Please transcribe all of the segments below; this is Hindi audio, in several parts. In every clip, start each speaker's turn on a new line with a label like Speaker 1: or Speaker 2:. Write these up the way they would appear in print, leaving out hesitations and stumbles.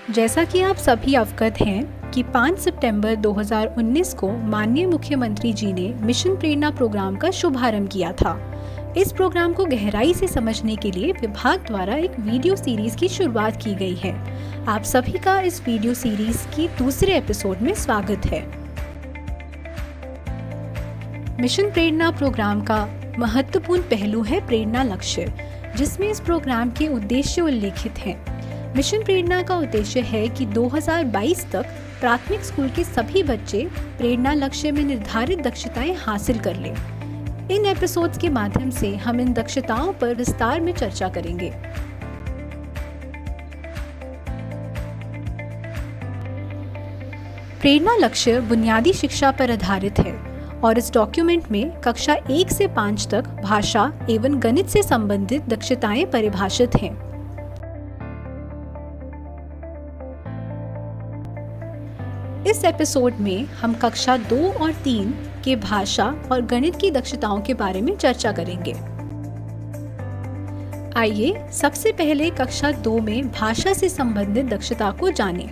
Speaker 1: जैसा कि आप सभी अवगत हैं कि 5 सितंबर 2019 को माननीय मुख्यमंत्री जी ने मिशन प्रेरणा प्रोग्राम का शुभारंभ किया था। इस प्रोग्राम को गहराई से समझने के लिए विभाग द्वारा एक वीडियो सीरीज की शुरुआत की गई है। आप सभी का इस वीडियो सीरीज की दूसरे एपिसोड में स्वागत है। मिशन प्रेरणा प्रोग्राम का महत्वपूर्ण पहलू है प्रेरणा लक्ष्य, जिसमें इस प्रोग्राम के उद्देश्य उल्लेखित हैं। मिशन प्रेरणा का उद्देश्य है कि 2022 तक प्राथमिक स्कूल के सभी बच्चे प्रेरणा लक्ष्य में निर्धारित दक्षताएं हासिल कर लें। इन एपिसोड्स के माध्यम से हम इन दक्षताओं पर विस्तार में चर्चा करेंगे। प्रेरणा लक्ष्य बुनियादी शिक्षा पर आधारित है और इस डॉक्यूमेंट में कक्षा 1 से 5 तक भाषा एवं गणित से संबंधित दक्षताएं परिभाषित हैं। इस एपिसोड में हम कक्षा 2 और 3 के भाषा और गणित की दक्षताओं के बारे में चर्चा करेंगे। आइए सबसे पहले कक्षा 2 में भाषा से संबंधित दक्षता को जानें।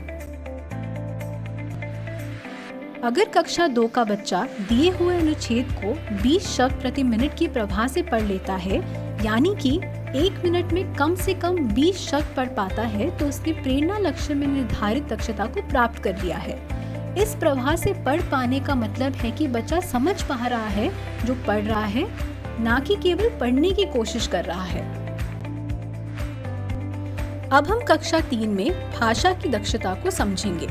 Speaker 1: अगर कक्षा 2 का बच्चा दिए हुए अनुच्छेद को 20 शब्द प्रति मिनट की प्रभा से पढ़ लेता है, यानी कि 1 मिनट में कम से कम 20 शब्द पढ़ पाता है, तो उसने प्रेरणा लक्ष्य में निर्धारित दक्षता को प्राप्त कर लिया है। इस प्रभा से पढ़ पाने का मतलब है कि बच्चा समझ पा रहा है जो पढ़ रहा है, ना कि केवल पढ़ने की कोशिश कर रहा है। अब हम कक्षा 3 में भाषा की दक्षता को समझेंगे।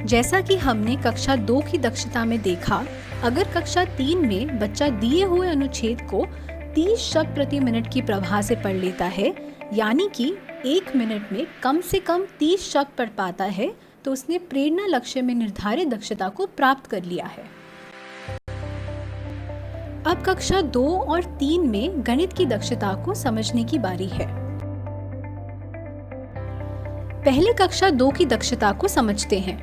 Speaker 1: जैसा कि हमने कक्षा 2 की दक्षता में देखा, अगर कक्षा 3 में बच्चा दिए हुए अनुच्छेद को 30 शब्द प्रति मिनट की प्रभा से पढ़ लेता है, यानी कि 1 मिनट में कम से कम 30 शब्द पढ़ पाता है, तो उसने प्रेरणा लक्ष्य में निर्धारित दक्षता को प्राप्त कर लिया है। अब कक्षा 2 और 3 में गणित की दक्षता को समझने की बारी है। पहले कक्षा 2 की दक्षता को समझते हैं।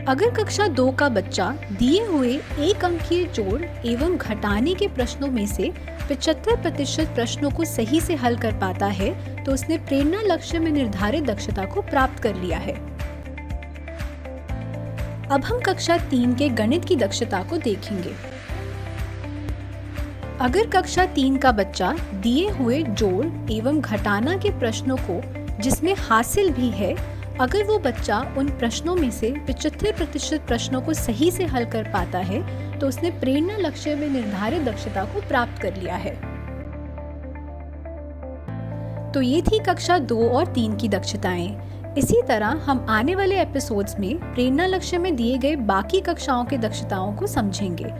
Speaker 1: अगर कक्षा 2 का बच्चा दिए हुए 1 अंकीय जोड़ एवं घटाने के प्रश्नों में से 75% प्रश्नों को सही से हल कर पाता है, तो उसने प्रेरणा लक्ष्य में निर्धारित दक्षता को प्राप्त कर लिया है। अब हम कक्षा 3 के गणित की दक्षता को देखेंगे। अगर कक्षा 3 का बच्चा दिए हुए जोड़ एवं घटाना के प्रश्नों को, जिसमें हासिल भी है, अगर वो बच्चा उन प्रश्नों में से 75% प्रश्नों को सही से हल कर पाता है, तो उसने प्रेरणा लक्ष्य में निर्धारित दक्षता को प्राप्त कर लिया है। तो ये थी कक्षा 2 और 3 की दक्षताएं। इसी तरह हम आने वाले एपिसोड्स में प्रेरणा लक्ष्य में दिए गए बाकी कक्षाओं के दक्षताओं को समझेंगे।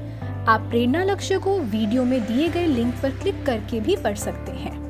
Speaker 1: आप प्रेरणा लक्ष्य को वीडियो में दिए गए लिंक पर क्लिक करके भी पढ़ सकते हैं।